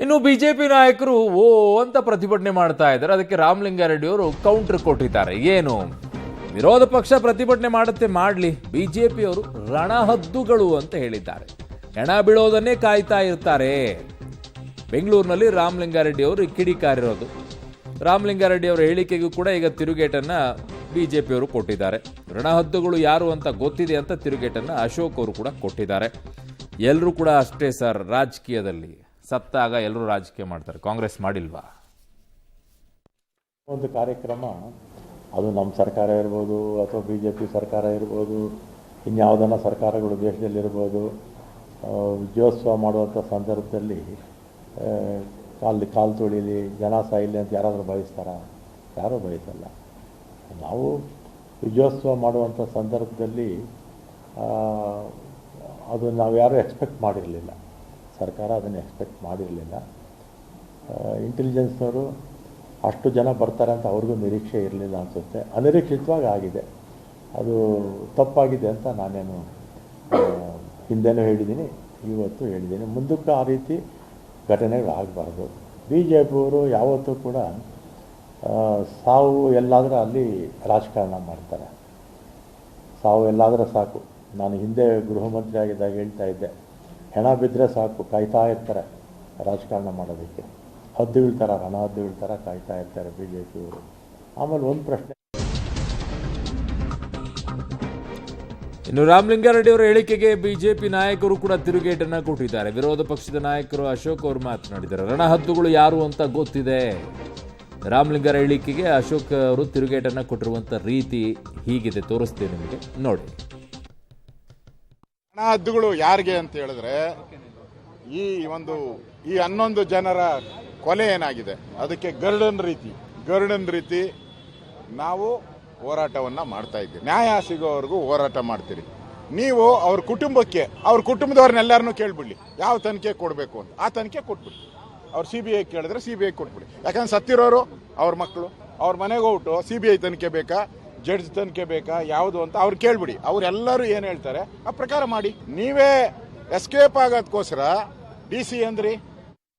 ಇನ್ನು ಬಿಜೆಪಿ ನಾಯಕರು ಓ ಅಂತ ಪ್ರತಿಭಟನೆ ಮಾಡ್ತಾ ಇದ್ದಾರೆ. ಅದಕ್ಕೆ ರಾಮಲಿಂಗಾರೆಡ್ಡಿ ಅವರು ಕೌಂಟರ್ ಕೊಟ್ಟಿದ್ದಾರೆ. ಏನು ವಿರೋಧ ಪಕ್ಷ ಪ್ರತಿಭಟನೆ ಮಾಡುತ್ತೆ ಮಾಡಲಿ, ಬಿಜೆಪಿಯವರು ರಣಹದ್ದುಗಳು ಅಂತ ಹೇಳಿದ್ದಾರೆ. ಹೆಣ ಬೀಳೋದನ್ನೇ ಕಾಯ್ತಾ ಇರ್ತಾರೆ. ಬೆಂಗಳೂರಿನಲ್ಲಿ ರಾಮಲಿಂಗಾರೆಡ್ಡಿ ಅವರು ಕಿಡಿಕಾರಿರೋದು. ರಾಮಲಿಂಗಾರೆಡ್ಡಿ ಅವರ ಹೇಳಿಕೆಗೂ ಕೂಡ ಈಗ ತಿರುಗೇಟನ್ನ ಬಿಜೆಪಿಯವರು ಕೊಟ್ಟಿದ್ದಾರೆ. ರಣಹದ್ದುಗಳು ಯಾರು ಅಂತ ಗೊತ್ತಿದೆ ಅಂತ ತಿರುಗೇಟನ್ನ ಅಶೋಕ್ ಅವರು ಕೂಡ ಕೊಟ್ಟಿದ್ದಾರೆ. ಎಲ್ಲರೂ ಕೂಡ ಅಷ್ಟೇ ಸರ್, ರಾಜಕೀಯದಲ್ಲಿ ಸತ್ತಾಗ ಎಲ್ಲರೂ ರಾಜಕೀಯ ಮಾಡ್ತಾರೆ, ಕಾಂಗ್ರೆಸ್ ಮಾಡಿಲ್ವಾ? ಒಂದು ಕಾರ್ಯಕ್ರಮ ಅದು ನಮ್ಮ ಸರ್ಕಾರ ಇರ್ಬೋದು ಅಥವಾ ಬಿ ಜೆ ಪಿ ಸರ್ಕಾರ ಇರ್ಬೋದು, ಇನ್ಯಾವುದನ್ನ ಸರ್ಕಾರಗಳು ದೇಶದಲ್ಲಿರ್ಬೋದು, ವಿಜಯೋತ್ಸವ ಮಾಡುವಂಥ ಸಂದರ್ಭದಲ್ಲಿ ಕಾಲು ತುಳಿಲಿ, ಜನ ಸಾಯಿಲಿ ಅಂತ ಯಾರಾದರೂ ಬಯಸ್ತಾರ? ಯಾರೂ ಬಯಸಲ್ಲ. ನಾವು ವಿಜಯೋತ್ಸವ ಮಾಡುವಂಥ ಸಂದರ್ಭದಲ್ಲಿ ಅದು ನಾವು ಯಾರೂ ಎಕ್ಸ್ಪೆಕ್ಟ್ ಮಾಡಿರಲಿಲ್ಲ. ಸರ್ಕಾರ ಅದನ್ನು ಎಕ್ಸ್ಪೆಕ್ಟ್ ಮಾಡಿರಲಿಲ್ಲ. ಇಂಟೆಲಿಜೆನ್ಸ್ನವರು ಅಷ್ಟು ಜನ ಬರ್ತಾರೆ ಅಂತ ಅವ್ರಿಗೂ ನಿರೀಕ್ಷೆ ಇರಲಿಲ್ಲ ಅನಿಸುತ್ತೆ. ಅನಿರೀಕ್ಷಿತವಾಗಿ ಆಗಿದೆ. ಅದು ತಪ್ಪಾಗಿದೆ ಅಂತ ನಾನೇನು ಹಿಂದೆನೂ ಹೇಳಿದ್ದೀನಿ, ಇವತ್ತು ಹೇಳಿದ್ದೀನಿ. ಮುಂದಕ್ಕೆ ಆ ರೀತಿ ಘಟನೆಗಳು ಆಗಬಾರ್ದು. ಬಿ ಜೆ ಪಿಯವರು ಯಾವತ್ತೂ ಕೂಡ ಸಾವು ಎಲ್ಲಾದರೂ ಅಲ್ಲಿ ರಾಜಕಾರಣ ಮಾಡ್ತಾರೆ. ಸಾವು ಎಲ್ಲಾದರೂ ಸಾಕು. ನಾನು ಹಿಂದೆ ಗೃಹ ಮಂತ್ರಿ ಆಗಿದ್ದಾಗ ಹೇಳ್ತಾ ಇದ್ದೆ, ಹೆಣ ಬಿದ್ದರೆ ಸಾಕು, ಕಾಯ್ತಾ ಇರ್ತಾರೆ ರಾಜಕಾರಣ ಮಾಡೋದಕ್ಕೆ. ಹದ್ದುಗಳ ಥರ, ಹಣ ಹದ್ದುಗಳ ಥರ ಕಾಯ್ತಾ ಇರ್ತಾರೆ ಬಿ ಜೆ ಪಿಯವರು. ಆಮೇಲೆ ಒಂದು ಪ್ರಶ್ನೆ, ಇನ್ನು ರಾಮಲಿಂಗಾರೆಡ್ಡಿ ಅವರ ಹೇಳಿಕೆಗೆ ಬಿಜೆಪಿ ನಾಯಕರು ಕೂಡ ತಿರುಗೇಟನ್ನ ಕೊಟ್ಟಿದ್ದಾರೆ. ವಿರೋಧ ಪಕ್ಷದ ನಾಯಕರು ಅಶೋಕ್ ಅವರು ಮಾತನಾಡಿದ್ದಾರೆ. ರಣಹದ್ದುಗಳು ಯಾರು ಅಂತ ಗೊತ್ತಿದೆ. ರಾಮಲಿಂಗಾರೆಡ್ಡಿ ಹೇಳಿಕೆಗೆ ಅಶೋಕ್ ಅವರು ತಿರುಗೇಟನ್ನ ಕೊಟ್ಟಿರುವಂಥ ರೀತಿ ಹೀಗಿದೆ, ತೋರಿಸ್ತೀನಿ ನಿಮಗೆ, ನೋಡಿ. ರಣಹದ್ದುಗಳು ಯಾರಿಗೆ ಅಂತ ಹೇಳಿದ್ರೆ, ಈ 11 ಜನರ ಕೊಲೆ ಏನಾಗಿದೆ ಅದಕ್ಕೆ ಗರುಡನ್ ರೀತಿ ನಾವು ಹೋರಾಟವನ್ನ ಮಾಡ್ತಾ ಇದ್ದೀವಿ. ನ್ಯಾಯ ಸಿಗೋವರೆಗೂ ಹೋರಾಟ ಮಾಡ್ತೀರಿ. ನೀವು ಅವ್ರ ಕುಟುಂಬಕ್ಕೆ, ಅವ್ರ ಕುಟುಂಬದವ್ರನ್ನೆಲ್ಲರನ್ನೂ ಕೇಳ್ಬಿಡ್ಲಿ ಯಾವ ತನಿಖೆ ಕೊಡಬೇಕು ಅಂತ. ಆ ತನಿಖೆ ಕೊಟ್ಬಿಡಿ. ಅವ್ರು CBI ಕೇಳಿದ್ರೆ CBI ಕೊಟ್ಬಿಡಿ. ಯಾಕಂದ್ರೆ ಸತ್ತಿರೋರು ಅವ್ರ ಮಕ್ಕಳು, ಅವ್ರ ಮನೆಗೆ ಹೋಗ್ಬಿಟ್ಟು CBI ತನಿಖೆ ಬೇಕಾ, ಜಡ್ಜ್ ತನಿಖೆ ಬೇಕಾ, ಯಾವುದು ಅಂತ ಅವ್ರು ಕೇಳ್ಬಿಡಿ. ಅವರೆಲ್ಲರೂ ಏನು ಹೇಳ್ತಾರೆ ಆ ಪ್ರಕಾರ ಮಾಡಿ. ನೀವೇ ಎಸ್ಕೇಪ್ ಆಗೋದಕ್ಕೋಸ್ಕರ DC ಅಂದ್ರಿ,